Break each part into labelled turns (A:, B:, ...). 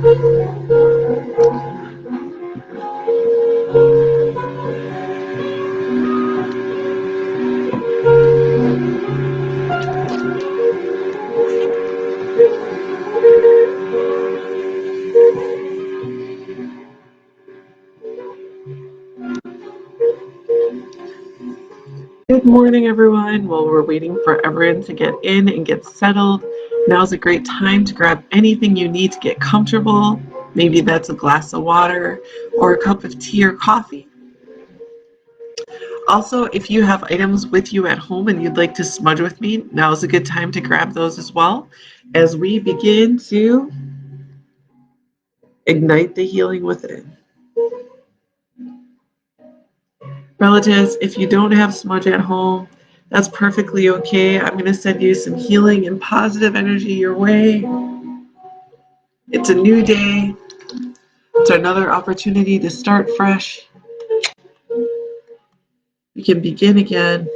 A: Good morning, everyone. While we're waiting for everyone to get in and get settled, now's a great time to grab anything you need to get comfortable. Maybe that's a glass of water or a cup of tea or coffee. Also, if you have items with you at home and you'd like to smudge with me, now's a good time to grab those as well as we begin to ignite the healing within. Relatives, if you don't have smudge at home, that's perfectly okay. I'm going to send you some healing and positive energy your way. It's a new day. It's another opportunity to start fresh. We can begin again.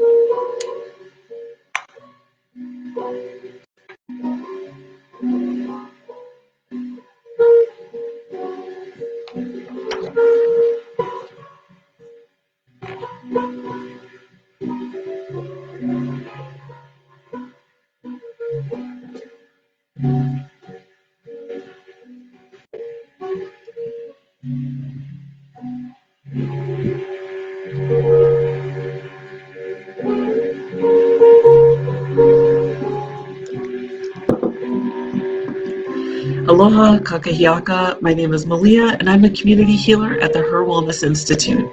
A: Aloha, kakahiaka. My name is Malia, and I'm a community healer at the HIR Wellness Institute.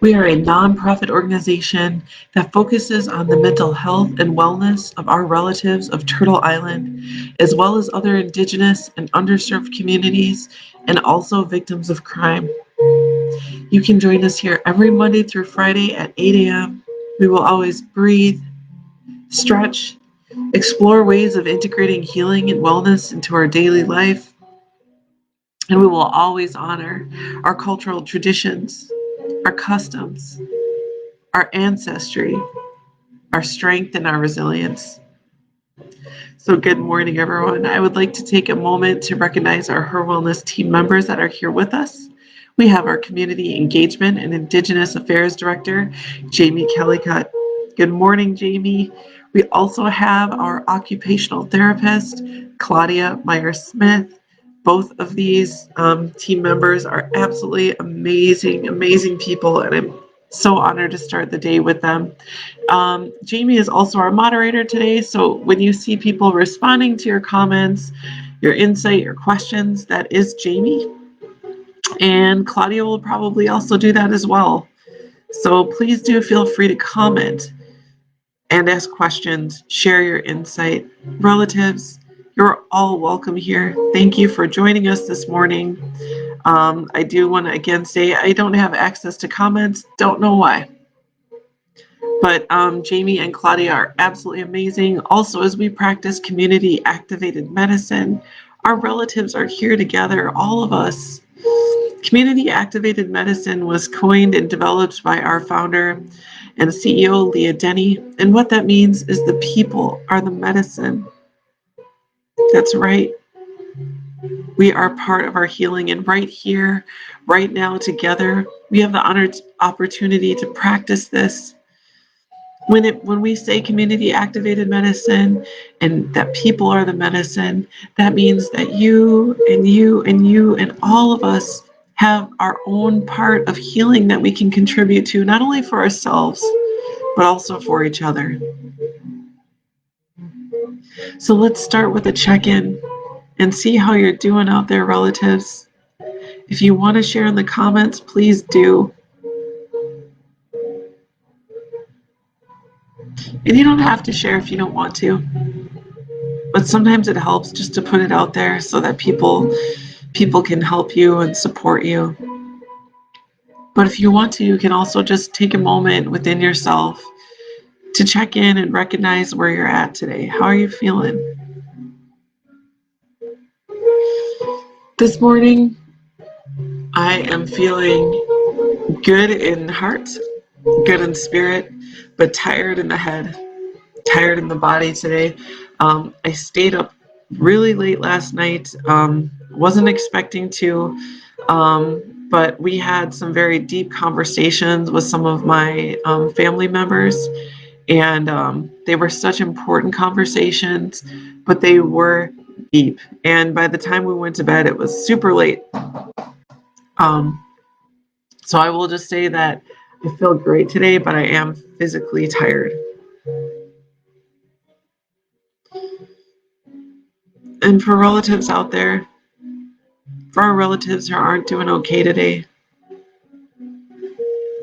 A: We are a nonprofit organization that focuses on the mental health and wellness of our relatives of Turtle Island, as well as other Indigenous and underserved communities, and also victims of crime. You can join us here every Monday through Friday at 8 a.m. We will always breathe, stretch, explore ways of integrating healing and wellness into our daily life, and we will always honor our cultural traditions, our customs, our ancestry, our strength, and our resilience. So good morning, everyone. I would like to take a moment to recognize our HIR Wellness team members that are here with us. We have our Community Engagement and Indigenous Affairs Director, Jamie Kellycutt. Good morning, Jamie. We also have our occupational therapist, Claudia Myers-Smith. Both of these team members are absolutely amazing, amazing people, and I'm so honored to start the day with them. Jamie is also our moderator today, so when you see people responding to your comments, your insight, your questions, that is Jamie. And Claudia will probably also do that as well. So please do feel free to comment and ask questions, share your insight. Relatives, you're all welcome here. Thank you for joining us this morning. I do want to again say I don't have access to comments. Don't know why. But Jamie and Claudia are absolutely amazing. Also, as we practice community activated medicine, our relatives are here together, all of us. Community activated medicine was coined and developed by our founder and CEO, Leah Denny. And what that means is the people are the medicine. That's right. We are part of our healing, and right here, right now, together, we have the honored opportunity to practice this. When we say community activated medicine and that people are the medicine, that means that you and you and you and all of us have our own part of healing that we can contribute to, not only for ourselves, but also for each other. So let's start with a check-in and see how you're doing out there, relatives. If you want to share in the comments, please do. And you don't have to share if you don't want to. But sometimes it helps just to put it out there so that people can help you and support you. But if you want to, you can also just take a moment within yourself to check in and recognize where you're at today. How are you feeling? This morning, I am feeling good in heart, good in spirit, but tired in the head, tired in the body today. I stayed up really late last night wasn't expecting to, but we had some very deep conversations with some of my family members, and they were such important conversations, but they were deep. And by the time we went to bed, it was super late. Um, so I will just say that I feel great today, but I am physically tired. And for relatives out there, for our relatives who aren't doing okay today,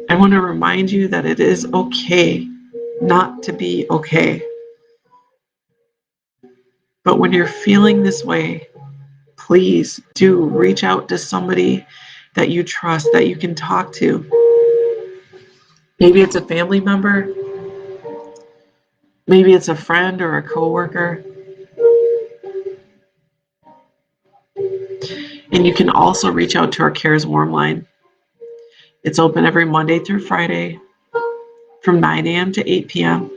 A: I want to remind you that it is okay not to be okay. But when you're feeling this way, please do reach out to somebody that you trust, that you can talk to. Maybe it's a family member, maybe it's a friend or a coworker. And you can also reach out to our Cares Warm line. It's open every Monday through Friday from 9 a.m. to 8 p.m.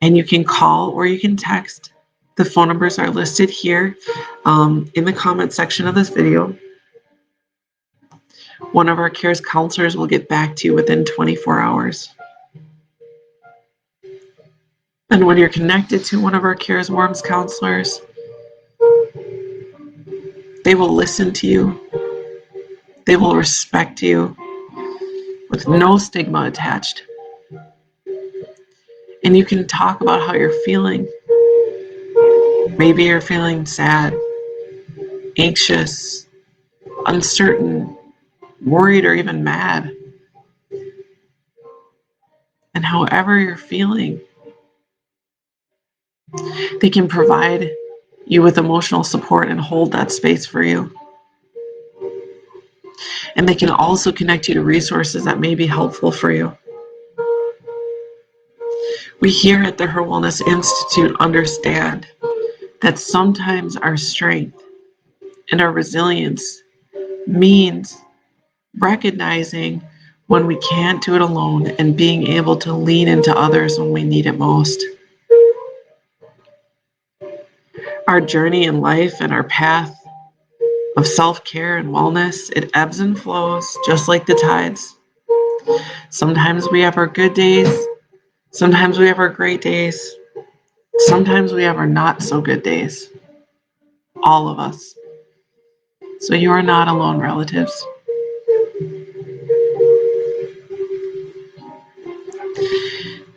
A: And you can call or you can text. The phone numbers are listed here in the comment section of this video. One of our Cares counselors will get back to you within 24 hours. And when you're connected to one of our Cares Warms counselors, they will listen to you. They will respect you with no stigma attached. And you can talk about how you're feeling. Maybe you're feeling sad, anxious, uncertain, worried, or even mad. And however you're feeling, they can provide you with emotional support and hold that space for you. And they can also connect you to resources that may be helpful for you. We here at the HIR Wellness Institute understand that sometimes our strength and our resilience means recognizing when we can't do it alone and being able to lean into others when we need it most. Our journey in life and our path of self-care and wellness, it ebbs and flows just like the tides. Sometimes we have our good days, sometimes we have our great days, sometimes we have our not so good days. All of us. So you are not alone, relatives.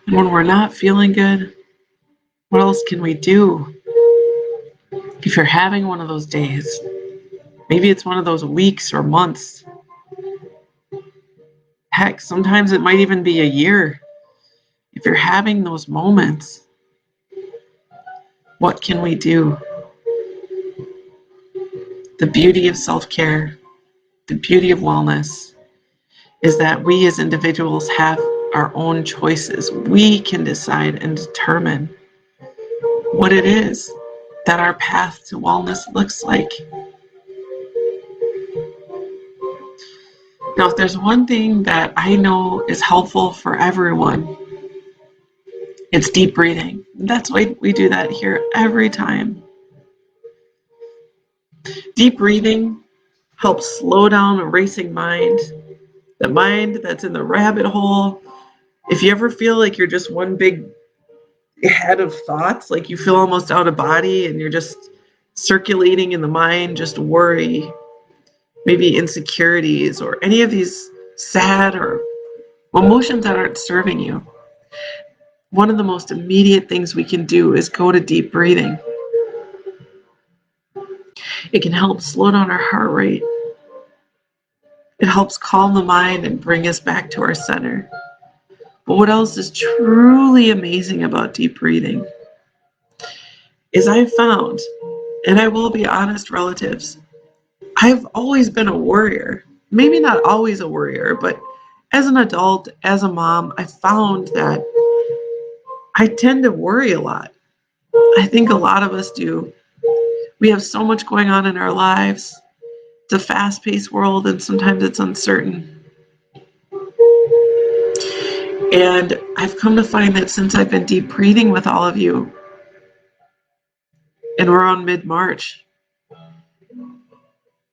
A: And when we're not feeling good, what else can we do? If you're having one of those days, maybe it's one of those weeks or months. Heck, sometimes it might even be a year. If you're having those moments, what can we do? The beauty of self-care, the beauty of wellness, is that we as individuals have our own choices. We can decide and determine what it is that our path to wellness looks like. Now, if there's one thing that I know is helpful for everyone, it's deep breathing. That's why we do that here every time. Deep breathing helps slow down a racing mind, the mind that's in the rabbit hole. If you ever feel like you're just one big head of thoughts, like you feel almost out of body and you're just circulating in the mind, just worry, maybe insecurities or any of these sad or emotions that aren't serving you, one of the most immediate things we can do is go to deep breathing. It can help slow down our heart rate. It helps calm the mind and bring us back to our center. But what else is truly amazing about deep breathing is I've found, and I will be honest, relatives, I've always been a worrier. Maybe not always a worrier, but as an adult, as a mom, I found that I tend to worry a lot. I think a lot of us do. We have so much going on in our lives. It's a fast-paced world, and sometimes it's uncertain. And I've come to find that since I've been deep breathing with all of you, and we're on mid-March,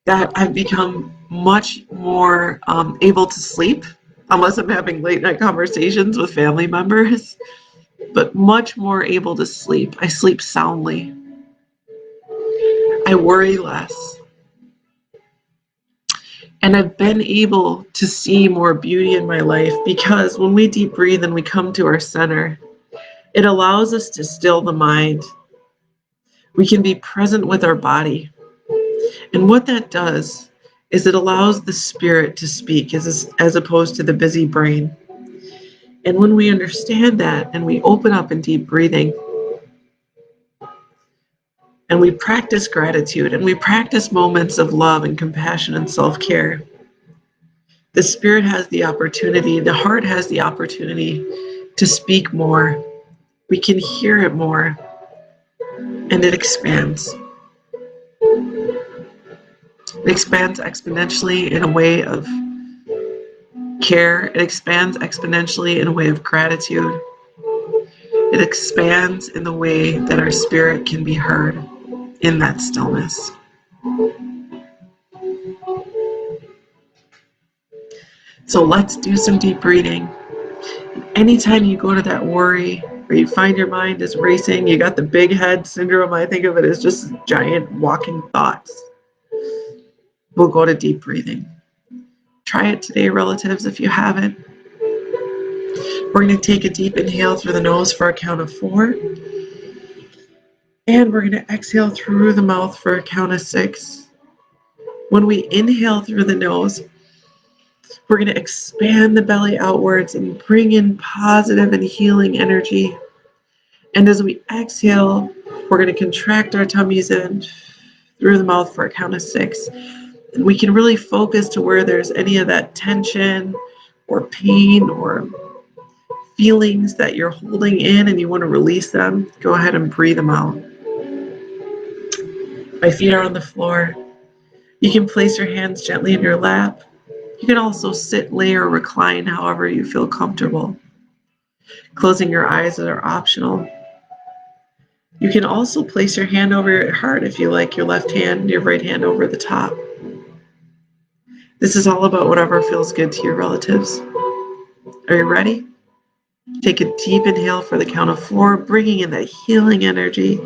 A: that I've become much more able to sleep, unless I'm having late night conversations with family members, but much more able to sleep. I sleep soundly. I worry less. And I've been able to see more beauty in my life because when we deep breathe and we come to our center, it allows us to still the mind. We can be present with our body. And what that does is it allows the spirit to speak as opposed to the busy brain. And when we understand that and we open up in deep breathing and we practice gratitude and we practice moments of love and compassion and self-care, the spirit has the opportunity, the heart has the opportunity to speak more. We can hear it more, and it expands. It expands exponentially in a way of care. It expands exponentially in a way of gratitude. It expands in the way that our spirit can be heard in that stillness. So let's do some deep breathing. Anytime you go to that worry or you find your mind is racing, you got the big head syndrome, I think of it as just giant walking thoughts. We'll go to deep breathing. Try it today, relatives, if you haven't. We're going to take a deep inhale through the nose for a count of 4. And we're going to exhale through the mouth for a count of 6. When we inhale through the nose, we're going to expand the belly outwards and bring in positive and healing energy. And as we exhale, we're going to contract our tummies in through the mouth for a count of 6. And we can really focus to where there's any of that tension or pain or feelings that you're holding in and you want to release them. Go ahead and breathe them out. My feet are on the floor. You can place your hands gently in your lap. You can also sit, lay, or recline however you feel comfortable. Closing your eyes are optional. You can also place your hand over your heart if you like, your left hand, your right hand over the top. This is all about whatever feels good to your relatives. Are you ready? Take a deep inhale for the count of 4, bringing in that healing energy.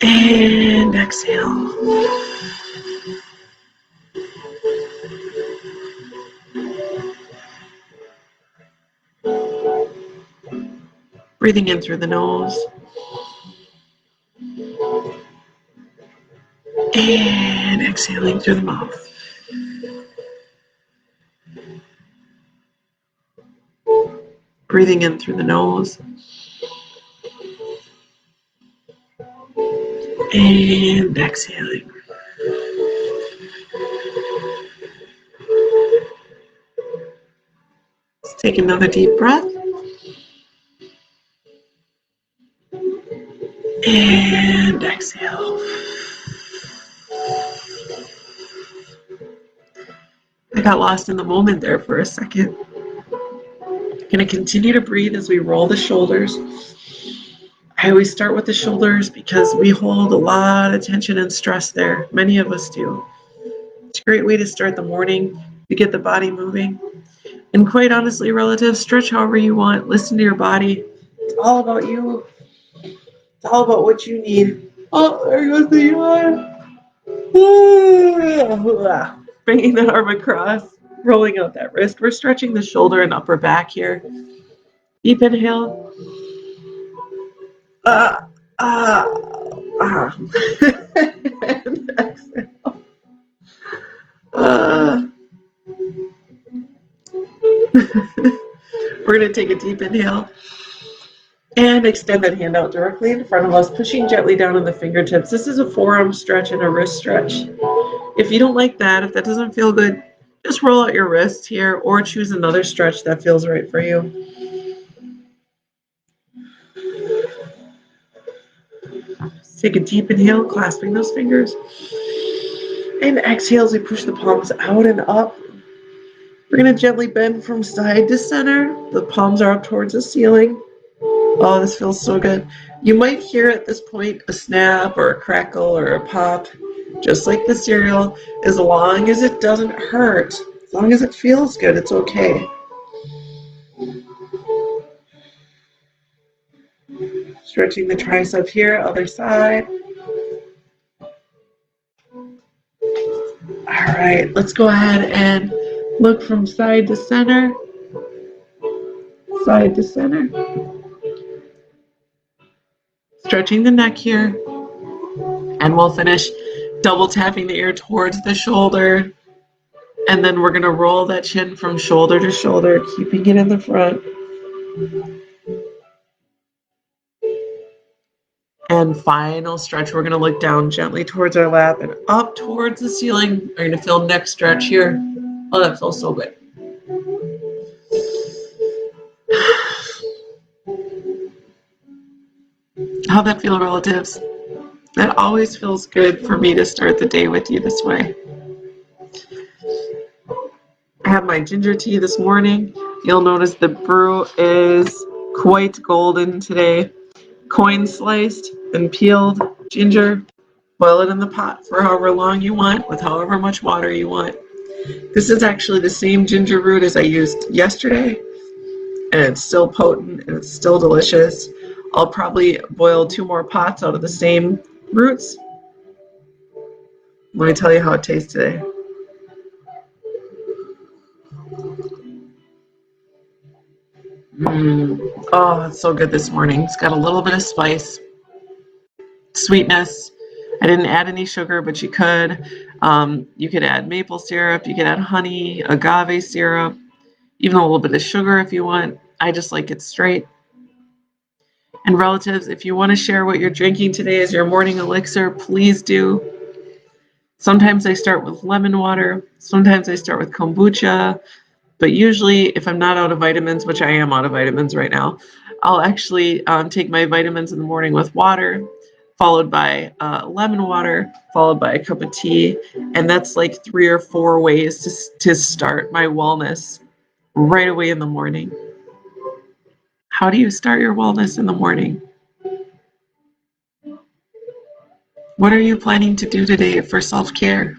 A: And exhale. Breathing in through the nose. And exhaling through the mouth. Breathing in through the nose. And exhaling. Let's take another deep breath. And exhale. I got lost in the moment there for a second. Going to continue to breathe as we roll the shoulders. I always start with the shoulders because we hold a lot of tension and stress there. Many of us do. It's a great way to start the morning, to get the body moving. And quite honestly, relatives, stretch however you want. Listen to your body. It's all about you. It's all about what you need. Oh, there goes the yawn. Bringing that arm across, rolling out that wrist. We're stretching the shoulder and upper back here. Deep inhale. And exhale. We're going to take a deep inhale and extend that hand out directly in front of us, pushing gently down on the fingertips. This is a forearm stretch and a wrist stretch. If you don't like that, if that doesn't feel good, just roll out your wrist here or choose another stretch that feels right for you. Take a deep inhale, clasping those fingers. And exhale as we push the palms out and up. We're going to gently bend from side to center. The palms are up towards the ceiling. Oh, this feels so good. You might hear at this point a snap or a crackle or a pop, just like the cereal. As long as it doesn't hurt, as long as it feels good, it's okay. Stretching the tricep here, other side. All right, let's go ahead and look from side to center, side to center. Stretching the neck here, and we'll finish double tapping the ear towards the shoulder, and then we're going to roll that chin from shoulder to shoulder, keeping it in the front. And final stretch, we're going to look down gently towards our lap and up towards the ceiling. We're going to feel neck stretch here. Oh, that feels so good. How'd that feel, relatives? That always feels good for me to start the day with you this way. I have my ginger tea this morning. You'll notice the brew is quite golden today. Coin sliced and peeled ginger. Boil it in the pot for however long you want with however much water you want. This is actually the same ginger root as I used yesterday, and it's still potent and it's still delicious. I'll probably boil 2 more pots out of the same roots. Let me tell you how it tastes today. Oh, it's so good this morning. It's got a little bit of spice, sweetness. I didn't add any sugar, but you could. You could add maple syrup, you could add honey, agave syrup, even a little bit of sugar if you want. I just like it straight. And relatives, if you want to share what you're drinking today as your morning elixir, please do. Sometimes I start with lemon water. Sometimes I start with kombucha. But usually, if I'm not out of vitamins, which I am out of vitamins right now, I'll actually take my vitamins in the morning with water, followed by lemon water, followed by a cup of tea. And that's like 3 or 4 ways to start my wellness right away in the morning. How do you start your wellness in the morning? What are you planning to do today for self-care?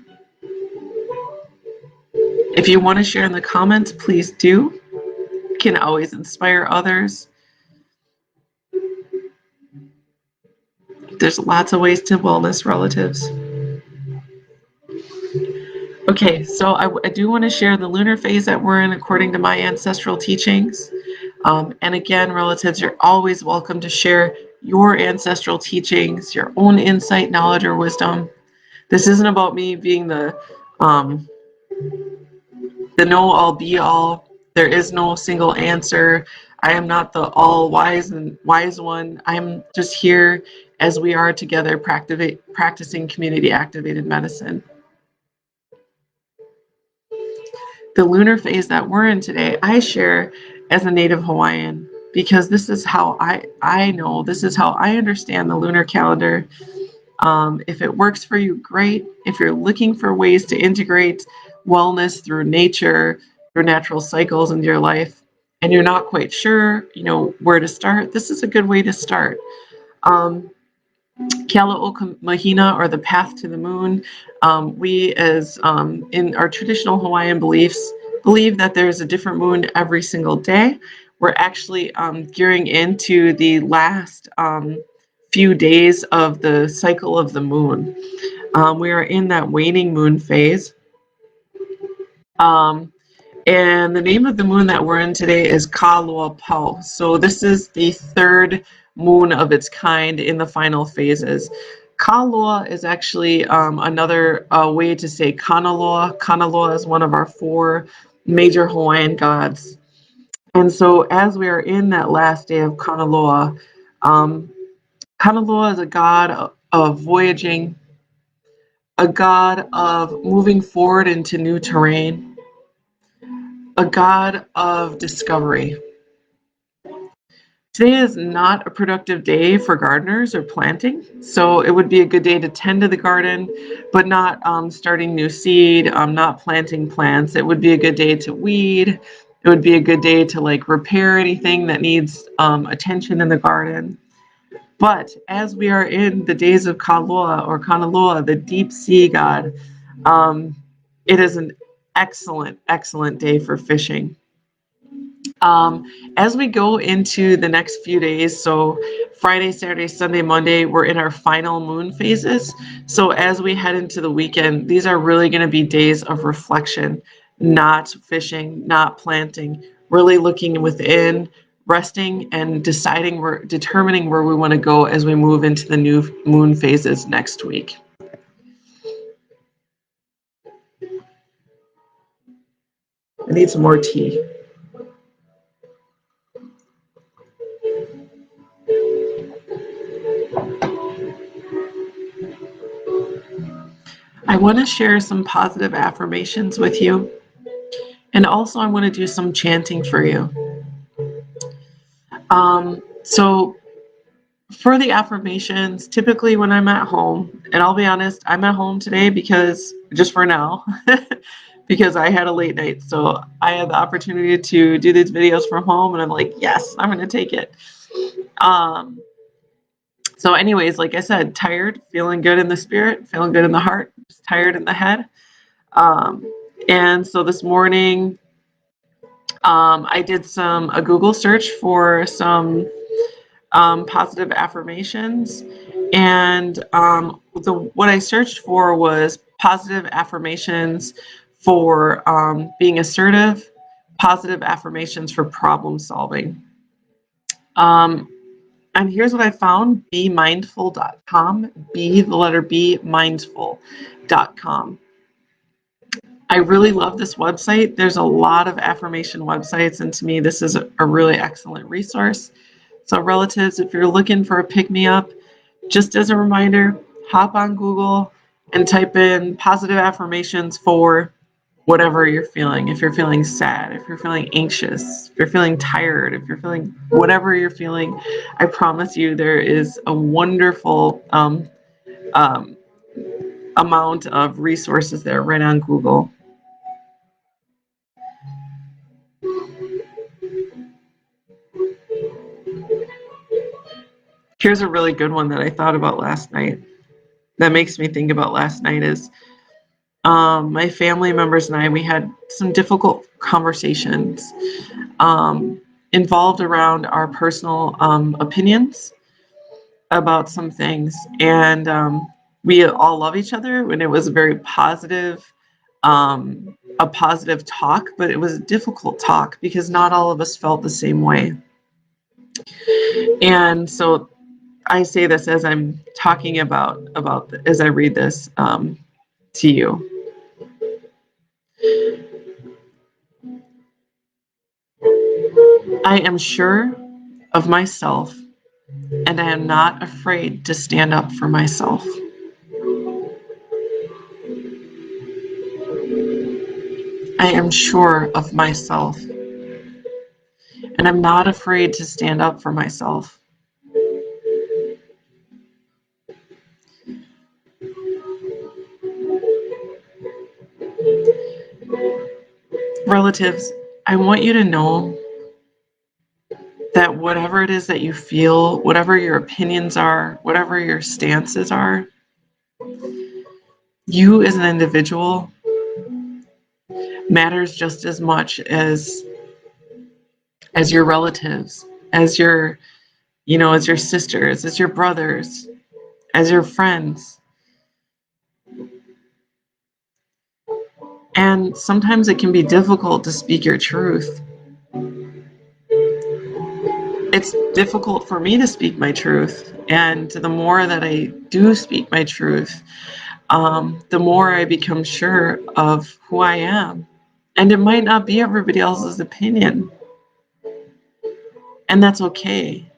A: If you want to share in the comments, please do. You can always inspire others. There's lots of ways to wellness, relatives. Okay, so I do want to share the lunar phase that we're in according to my ancestral teachings. And again, relatives, you're always welcome to share your ancestral teachings, your own insight, knowledge, or wisdom. This isn't about me being the know-all, be-all. There is no single answer. I am not the all-wise and wise one. I'm just here as we are together practicing community-activated medicine. The lunar phase that we're in today, I share as a native Hawaiian because this is how I know, this is how I understand the lunar calendar. If it works for you, great. If you're looking for ways to integrate wellness through nature, through natural cycles into your life, and you're not quite sure, where to start, this is a good way to start. Kealo'o Mahina, or the path to the moon. We, as in our traditional Hawaiian beliefs, believe that there's a different moon every single day. We're actually gearing into the last few days of the cycle of the moon. We are in that waning moon phase. And the name of the moon that we're in today is Kalua Pau. So this is the 3rd moon of its kind in the final phases. Kalua is actually another way to say Kanaloa. Kanaloa is one of our 4 major Hawaiian gods. And so as we are in that last day of Kanaloa, Kanaloa is a god of voyaging, a god of moving forward into new terrain, a god of discovery. Today is not a productive day for gardeners or planting, so it would be a good day to tend to the garden, but not starting new seed, not planting plants. It would be a good day to weed. It would be a good day to like repair anything that needs attention in the garden. But as we are in the days of Kaloa or Kanaloa, the deep sea god, um, it is an excellent, excellent day for fishing. Um, as we go into the next few days, so Friday, Saturday, Sunday, Monday, we're in our final moon phases. So as we head into the weekend, these are really going to be days of reflection, not fishing, not planting, really looking within, resting, and determining where we want to go as we move into the new moon phases next week. I need some more tea. I want to share some positive affirmations with you. And also, I want to do some chanting for you. So for the affirmations, typically when I'm at home, and I'll be honest, I'm at home today because, just for now, because I had a late night. So I had the opportunity to do these videos from home, and I'm like, yes, I'm going to take it. So anyways, like I said, tired, feeling good in the spirit, feeling good in the heart, just tired in the head. And so this morning, I did a Google search for some positive affirmations, and what I searched for was positive affirmations for being assertive, positive affirmations for problem solving. And here's what I found: BeMindful.com, B, the letter B, mindful.com. I really love this website. There's a lot of affirmation websites, and to me, this is a really excellent resource. So relatives, if you're looking for a pick-me-up, just as a reminder, hop on Google and type in positive affirmations for whatever you're feeling. If you're feeling sad, if you're feeling anxious, if you're feeling tired, if you're feeling whatever you're feeling, I promise you there is a wonderful amount of resources there right on Google. Here's a really good one that I thought about last night that makes me think about last night is my family members and I, we had some difficult conversations involved around our personal opinions about some things. And we all love each other, and it was a very positive, a positive talk, but it was a difficult talk because not all of us felt the same way. And so I say this as I'm talking about as I read this to you. I am sure of myself, and I am not afraid to stand up for myself. I am sure of myself, and I'm not afraid to stand up for myself. Relatives, I want you to know that whatever it is that you feel, whatever your opinions are, whatever your stances are, you as an individual matters just as much as your relatives, as your as your sisters, as your brothers, as your friends. And sometimes it can be difficult to speak your truth. It's difficult for me to speak my truth. And the more that I do speak my truth, the more I become sure of who I am. And it might not be everybody else's opinion. And that's okay.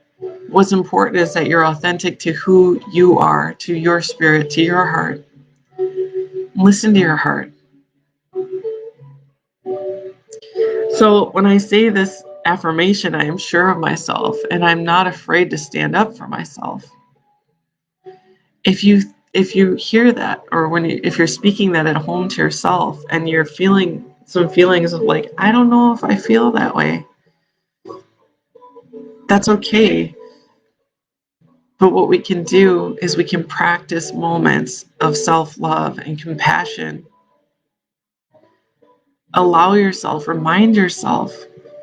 A: What's important is that you're authentic to who you are, to your spirit, to your heart. Listen to your heart. So when I say this affirmation, I am sure of myself, and I'm not afraid to stand up for myself. If you hear that, or if you're speaking that at home to yourself, and you're feeling some feelings of like, I don't know if I feel that way. That's okay. But what we can do is we can practice moments of self-love and compassion. Allow yourself, remind yourself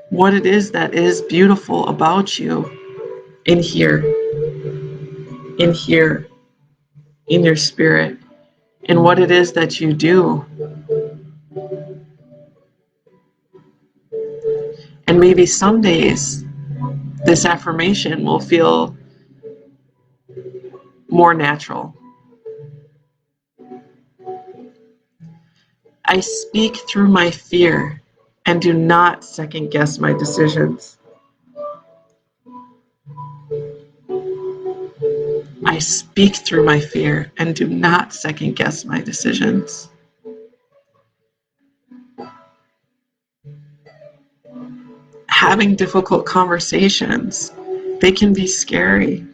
A: what it is that is beautiful about you in here, in your spirit, and what it is that you do. And maybe some days this affirmation will feel more natural. I speak through my fear and do not second guess my decisions. I speak through my fear and do not second guess my decisions. Having difficult conversations, they can be scary.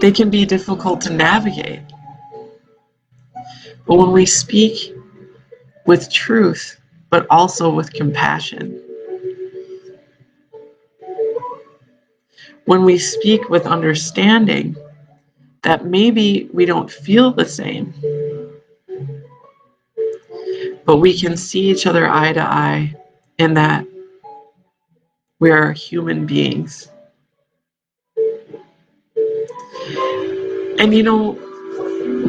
A: They can be difficult to navigate. But when we speak with truth, but also with compassion, when we speak with understanding that maybe we don't feel the same, but we can see each other eye to eye in that we are human beings. And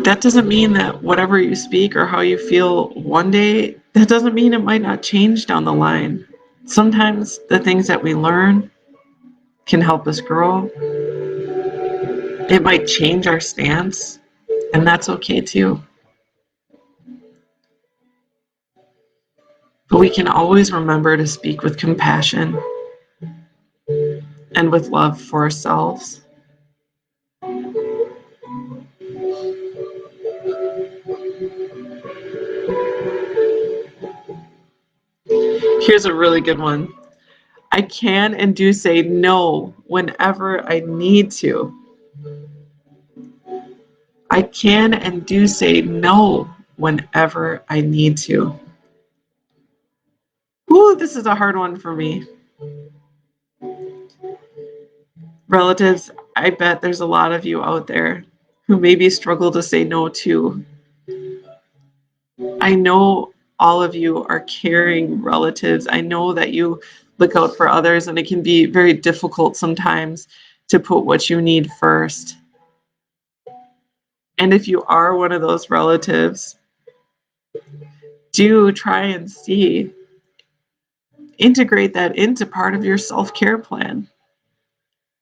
A: that doesn't mean that whatever you speak or how you feel one day, that doesn't mean it might not change down the line. Sometimes the things that we learn can help us grow. It might change our stance, and that's okay too. But we can always remember to speak with compassion and with love for ourselves. Here's a really good one. I can and do say no whenever I need to. I can and do say no whenever I need to. Ooh, this is a hard one for me. Relatives, I bet there's a lot of you out there who maybe struggle to say no too. I know all of you are caring relatives. I know that you look out for others, and it can be very difficult sometimes to put what you need first. And if you are one of those relatives, do try and integrate that into part of your self-care plan.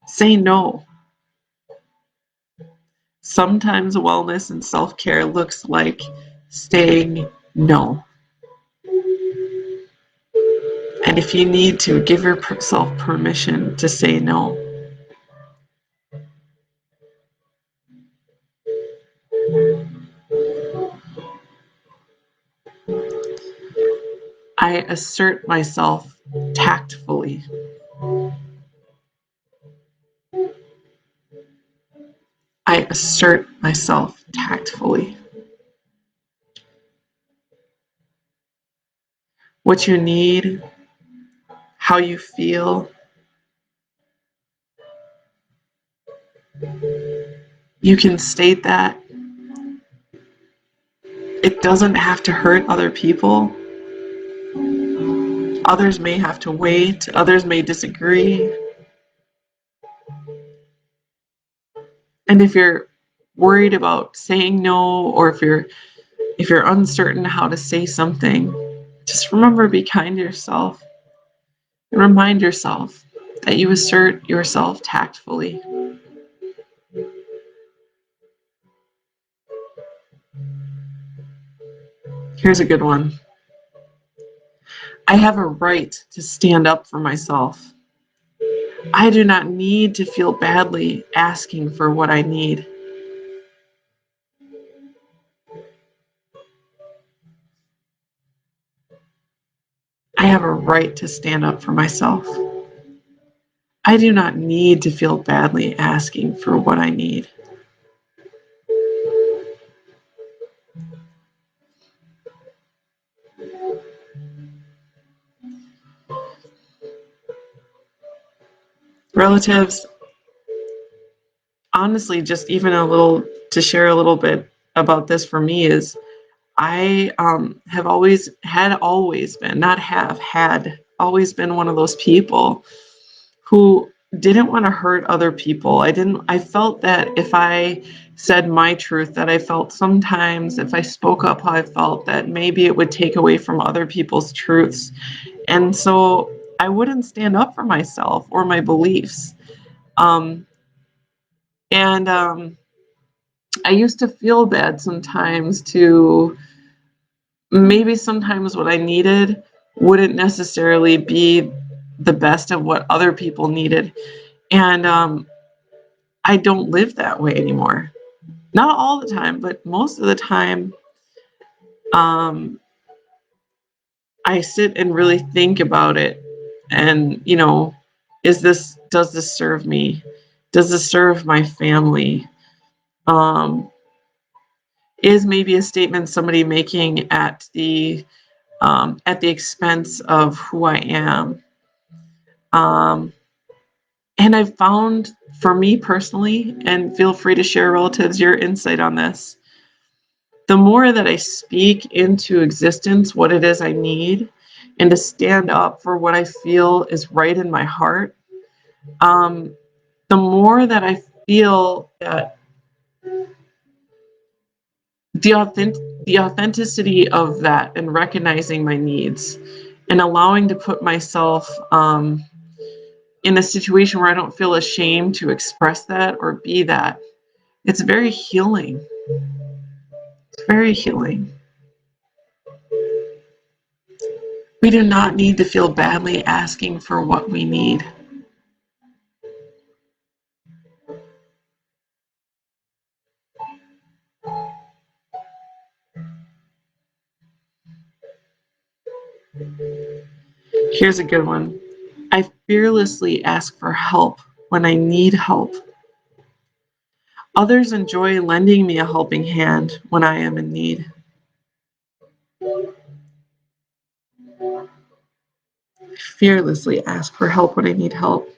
A: Say no. Sometimes wellness and self-care looks like saying no. And if you need to, give yourself permission to say no. I assert myself tactfully. I assert myself tactfully. What you need, how you feel, you can state that. It doesn't have to hurt other people. Others may have to wait. Others may disagree. And if you're worried about saying no, or if you're uncertain how to say something, just remember, be kind to yourself and remind yourself that you assert yourself tactfully. Here's a good one. I have a right to stand up for myself. I do not need to feel badly asking for what I need. I have a right to stand up for myself. I do not need to feel badly asking for what I need. Relatives, honestly, just even a little to share a little bit about this for me is I have always been, not have, had always been one of those people who didn't want to hurt other people. I felt that if I said my truth, that I felt sometimes if I spoke up how I felt, that maybe it would take away from other people's truths. And so I wouldn't stand up for myself or my beliefs. Um, and I used to feel bad sometimes to maybe sometimes what I needed wouldn't necessarily be the best of what other people needed. And I don't live that way anymore. Not all the time, but most of the time, um, I sit and really think about it. And, does this serve me? Does this serve my family? Um, is maybe a statement somebody making at the expense of who I am? Um, and I've found, for me personally, and feel free to share, relatives, your insight on this. The more that I speak into existence what it is I need, and to stand up for what I feel is right in my heart, um, the more that I feel that the authenticity of that and recognizing my needs and allowing to put myself in a situation where I don't feel ashamed to express that or be that. It's very healing. It's very healing. We do not need to feel badly asking for what we need. Here's a good one. I fearlessly ask for help when I need help. Others enjoy lending me a helping hand when I am in need. Fearlessly ask for help when I need help.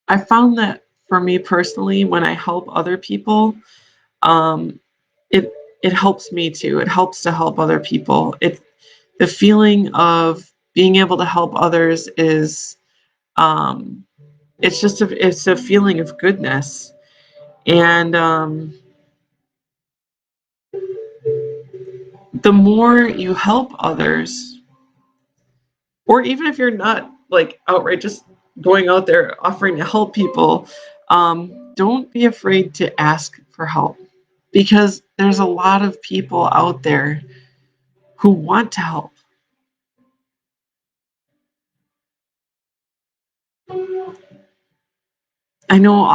A: I found that for me personally, when I help other people, um, it it helps me too. It helps to help other people. The feeling of being able to help others is um, it's a feeling of goodness. And the more you help others, or even if you're not like outright just going out there offering to help people, don't be afraid to ask for help, because there's a lot of people out there who want to help. I know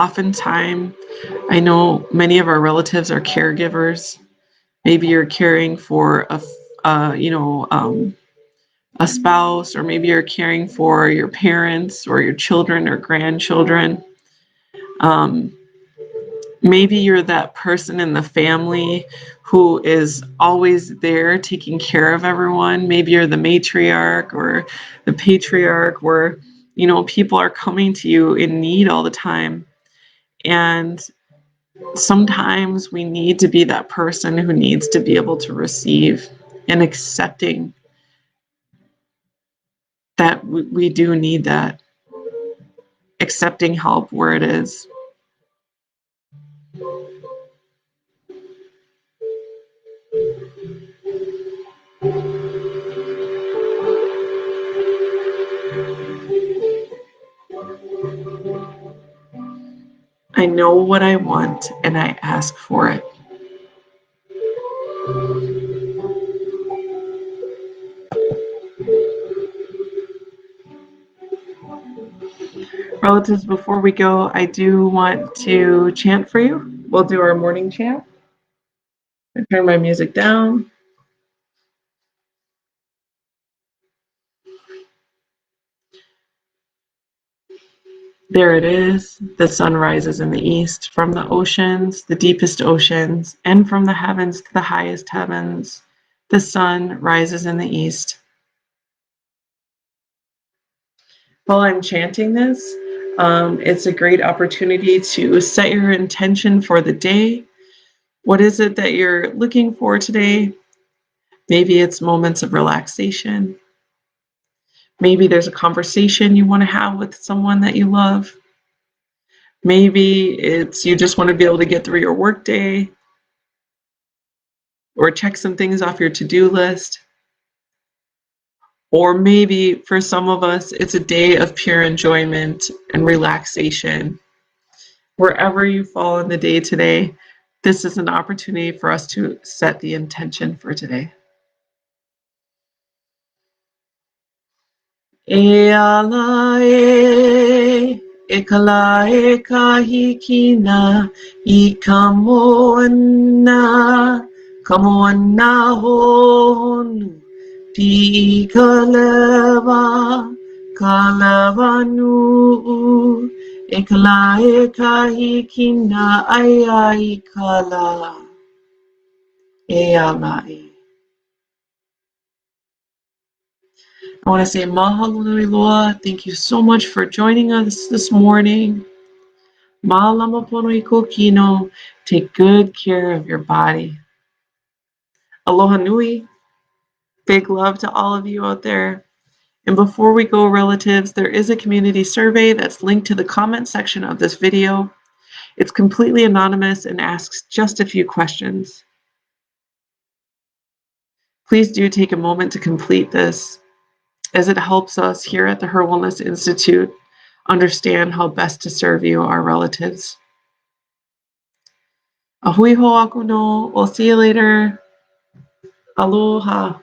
A: many of our relatives are caregivers. Maybe you're caring for a spouse, or maybe you're caring for your parents or your children or grandchildren. Um, Maybe you're that person in the family who is always there taking care of everyone. Maybe you're the matriarch or the patriarch, where people are coming to you in need all the time. And sometimes we need to be that person who needs to be able to receive, and accepting that we do need that, accepting help where it is. I know what I want and I ask for it. Relatives, before we go, I do want to chant for you. We'll do our morning chant. I turn my music down. There it is. The sun rises in the east, from the oceans, the deepest oceans, and from the heavens to the highest heavens. The sun rises in the east. While I'm chanting this, it's a great opportunity to set your intention for the day. What is it that you're looking for today? Maybe it's moments of relaxation. Maybe there's a conversation you want to have with someone that you love. Maybe it's you just want to be able to get through your workday or check some things off your to-do list. Or maybe for some of us, it's a day of pure enjoyment and relaxation. Wherever you fall in the day today, this is an opportunity for us to set the intention for today. E ala e kala e kahikina I kamoana honu pi kaleva nu e kala e kahikina ai kala e ala e. I want to say mahalo nui loa. Thank you so much for joining us this morning. Malama pono I kokino. Take good care of your body. Aloha nui. Big love to all of you out there. And before we go, relatives, there is a community survey that's linked to the comment section of this video. It's completely anonymous and asks just a few questions. Please do take a moment to complete this, as it helps us here at the HIR Wellness Institute understand how best to serve you, our relatives. Ahui ho aku no. We'll see you later. Aloha.